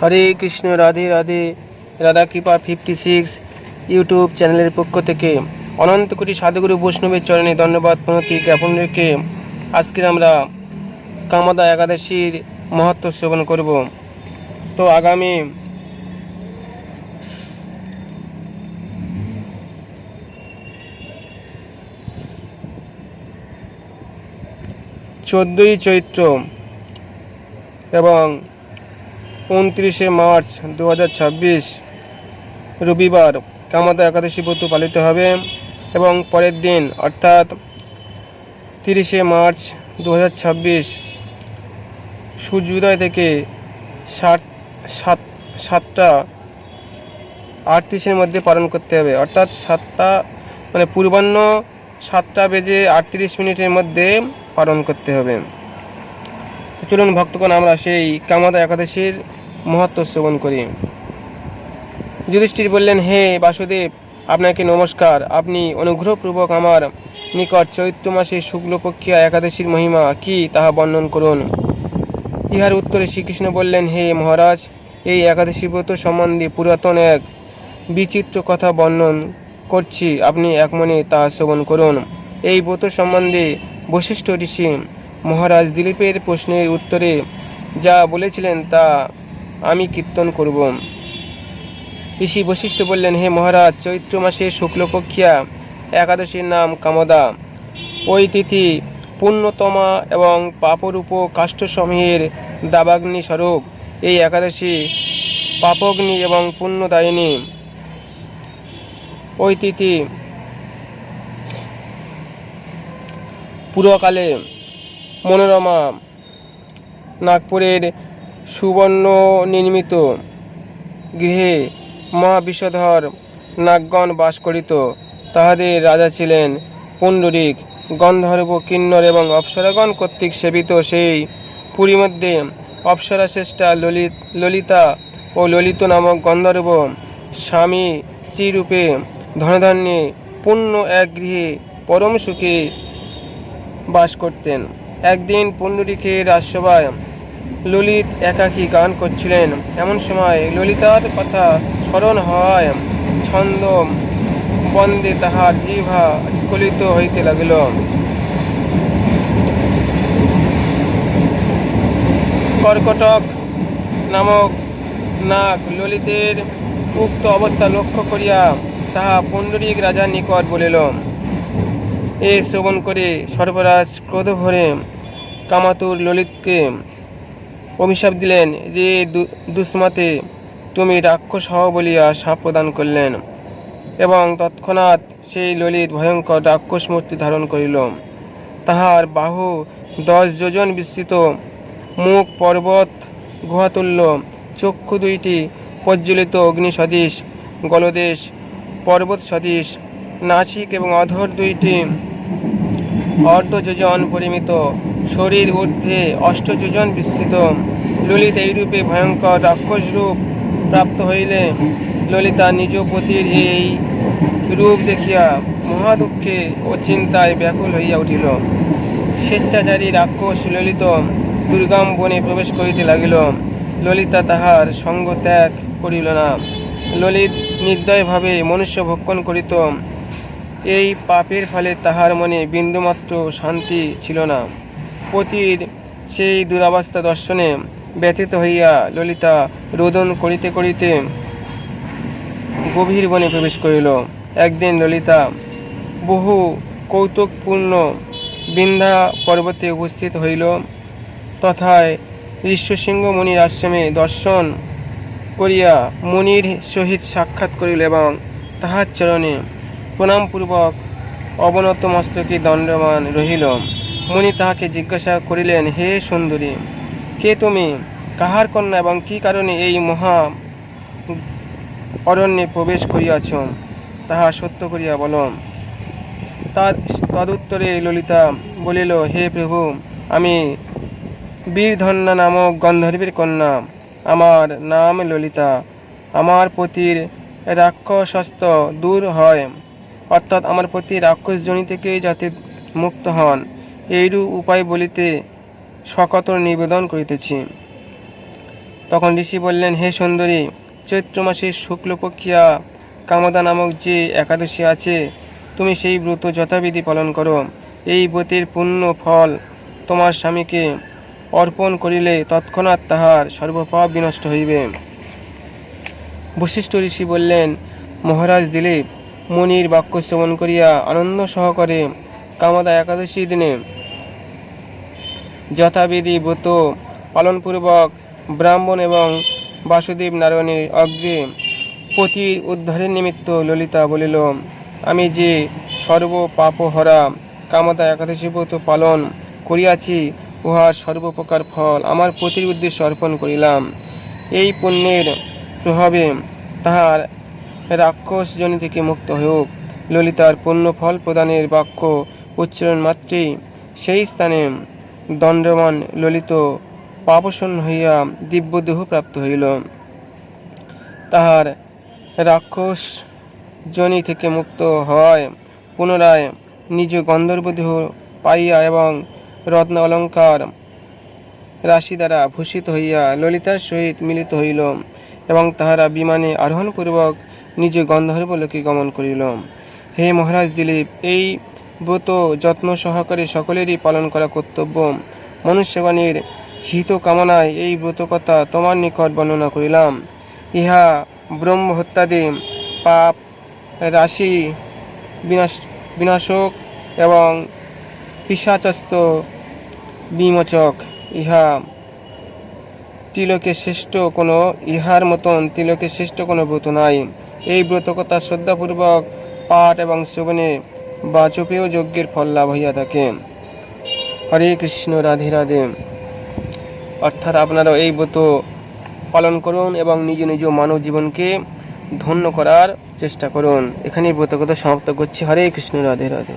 হরে কৃষ্ণ, রাধে রাধে। রাধা কৃপা 56 ইউটিউব চ্যানেলের পক্ষ থেকে অনন্ত কোটি সাধুগুরু বৈষ্ণবের চরণে ধন্যবাদ প্রণতি জ্ঞাপন রেখে আজকের আমরা কামদা একাদশীর মহত্ব শ্রবণ করব। তো আগামী 14ই চৈত্র এবং 29শে মার্চ 2026 রবিবার কামদা একাদশী ব্রত পালিত হবে এবং পরের দিন অর্থাৎ 30শে মার্চ 2026 সূর্যোদয় থেকে 7টা 38-এর মধ্যে পালন করতে হবে। অর্থাৎ পূর্বাহ্ন 7টা বেজে 38 মিনিটের মধ্যে পালন করতে হবে। চলুন ভক্তগণ, আমরা সেই কামদা একাদশীর মহত্ব শ্রবণ করি। যুধিষ্ঠির বললেন, হে বাসুদেব, আপনাকে নমস্কার। আপনি অনুগ্রহপূর্বক আমার নিকট চৈত্র মাসের শুক্লপক্ষিয়া একাদশীর মহিমা কি তাহা বর্ণন করুন। ইহার উত্তরে শ্রীকৃষ্ণ বললেন, হে মহারাজ, এই একাদশী ব্রত সম্বন্ধে পুরাতন এক বিচিত্র কথা বর্ণন করছি, আপনি এক মনে তা শ্রবণ করুন। এই ব্রত সম্বন্ধে বশিষ্ঠ ঋষি মহারাজ দিলীপের প্রশ্নের উত্তরে যা বলেছিলেন তা আমি কীর্তন করব। ঋষি বশিষ্ঠ বললেন, হে মহারাজ, চৈত্র মাসের শুক্লপক্ষিয়া একাদশীর নাম কামদা। ওই তিথি পুণ্যতমা এবং পাপরূপ কাষ্ঠসমূহের দাবাগ্নি স্বরূপ। এই একাদশী পাপগ্নি এবং পুণ্যদায়িনী। ওই তিথি পুরকালে মনোরমা নাগপুরের সুবর্ণ নির্মিত গৃহে মহাবিষধর নাগগণ বাস করিত। তাহাদের রাজা ছিলেন পুণ্ডরীক। গন্ধর্ব, কিন্নর এবং অপ্সরাগণ কর্তৃক সেবিত সেই পুরী মধ্যে অপ্সরা শ্রেষ্ঠা ললিতা ও ললিত নামক গন্ধর্ব স্বামী স্ত্রীরূপে ধনধান্যে পূর্ণ এক গৃহে পরম সুখে বাস করতেন। একদিন পুণ্ডরীকের রাজসভায় ললিত একাকী গান করছিলেন। এমন সময় ললিতার কথা স্মরণ হওয়ায় ছন্দ বন্দে তাহার জিহ্বা স্খলিত হইতে লাগিল। কর্কটক নামক নাগ ললিতের উক্ত অবস্থা লক্ষ্য করিয়া তাহা পুণ্ডরীক রাজার নিকট বলিল। এ শ্রবণ করে সর্বরাজ ক্রোধ ভরে কামাতুর ললিতকে অভিশাপ দিলেন, যে দুষ্মতে তুমি রাক্ষস হও বলিয়া শাপ প্রদান করলেন এবং তৎক্ষণাৎ সেই ললিত ভয়ঙ্কর রাক্ষস মূর্তি ধারণ করিল। তাহার বাহু 10 যোজন বিস্তৃত, মুখ পর্বত গুহাতুল্য, চক্ষু 2টি প্রজ্বলিত অগ্নি সদৃশ, গলদেশ পর্বত সদৃশ, নাসিক এবং অধর 2টি অর্ধ যোজন পরিমিত, শরীর ঊর্ধ্বে 8 যোজন বিস্তৃত। ললিত এইরূপে ভয়ঙ্কর রাক্ষস রূপ প্রাপ্ত হইলে ললিতা নিজ পতির এই রূপ দেখিয়া মহাদুঃখে ও চিন্তায় ব্যাকুল হইয়া উঠিল। স্বেচ্ছাচারী রাক্ষস ললিত দুর্গম বনে প্রবেশ করিতে লাগিল। ললিতা তাহার সঙ্গ ত্যাগ করিল না। ললিত নির্দয়ভাবে মনুষ্য ভক্ষণ করিত। এই পাপের ফলে তাহার মনে বিন্দুমাত্র শান্তি ছিল না। পতির সেই দুরাবস্থা দর্শনে ব্যথিত হইয়া ললিতা রোদন করিতে করিতে গভীর বনে প্রবেশ করিল। একদিন ললিতা বহু কৌতুকপূর্ণ বিন্ধ্যা পর্বতে উপস্থিত হইল। তথায় ঋষ্যশৃঙ্গ মুনির আশ্রমে দর্শন করিয়া মুনির সহিত সাক্ষাৎ করিল এবং তাহার চরণে প্রণামপূর্বক অবনত মস্তকে দণ্ডমান রহিল। মুনি তাহাকে জিজ্ঞাসা করিলেন, হে সুন্দরী, কে তুমি, কাহার কন্যা এবং কি কারণে এই মহা অরণ্যে প্রবেশ করিয়াছ, তাহা সত্য করিয়া বল। তদুত্তরে ললিতা বলিল, হে প্রভু, আমি বীরধন্যা নামক গন্ধর্বের কন্যা। আমার নাম ললিতা। আমার পতির রাক্ষসস্ত দূর হয়, অর্থাৎ আমার পতি রাক্ষস জনি থেকে যাতে মুক্ত হন, এইরূপ উপায় বলিতে সকাতর নিবেদন করিতেছি। তখন ঋষি বললেন, হে সুন্দরী, চৈত্র মাসের শুক্লপক্ষিয়া কামদা নামক যে একাদশী আছে, তুমি সেই ব্রত যথাবিধি পালন করো। এই ব্রতের পূর্ণ ফল তোমার স্বামীকে অর্পণ করিলে তৎক্ষণাৎ তাহার সর্বপাপ বিনষ্ট হইবে। বশিষ্ঠ ঋষি বললেন, মহারাজ দিলীপ, মুনির বাক্য শ্রবণ করিয়া আনন্দ সহকারে কামদা একাদশী দিনে যথাবিধি ব্রত পালনপূর্বক ব্রাহ্মণ এবং বাসুদেব নারায়ণের অগ্রে পতির উদ্ধারের নিমিত্ত ললিতা বলিল, আমি যে সর্ব পাপহরা কামদা একাদশী ব্রত পালন করিয়াছি, উহার সর্বপ্রকার ফল আমার পতির উদ্দেশ্যে অর্পণ করিলাম। এই পুণ্যের প্রভাবে তাহার রাক্ষস জনি থেকে মুক্ত হোক। ললিতার পুণ্য ফল প্রদানের বাক্য উচ্চারণ মাত্রেই সেই স্থানে দণ্ডমান ললিত পাপশূন্য হইয়া দিব্যদেহ প্রাপ্ত হইল। তাহার রাক্ষস জনি থেকে মুক্ত হওয়ায় পুনরায় নিজ গন্ধর্ব দেহ পাইয়া এবং রত্ন অলঙ্কার রাশি দ্বারা ভূষিত হইয়া ললিতার সহিত মিলিত হইল এবং তাহারা বিমানে আরোহণপূর্বক নিজ গন্ধর্ব লোকে গমন করিল। হে মহারাজ দিলীপ, এই ব্রত যত্ন সহকারে সকলেরই পালন করা কর্তব্য। মনুষ্যগণের হিত কামনায় এই ব্রত কথা তোমার নিকট বর্ণনা করিলাম। ইহা ব্রহ্ম হত্যাদি পাপ রাশি বিনাশক এবং পিশাচস্ত বিমোচক। ইহার মতন তিলকে শ্রেষ্ঠ কোনো ব্রত নাই। এই ব্রত কথা শ্রদ্ধাপূর্বক পাঠ এবং শ্রবণে বাচপেয় যজ্ঞের ফল লাভ হইয়া থাকে। হরে কৃষ্ণ, রাধে রাধে। অর্থাৎ আপনারা এই ব্রত পালন করুন এবং নিজ নিজ মানব জীবনকে ধন্য করার চেষ্টা করুন। এখানেই ব্রত কথা সমাপ্ত করছি। হরে কৃষ্ণ, রাধে রাধে।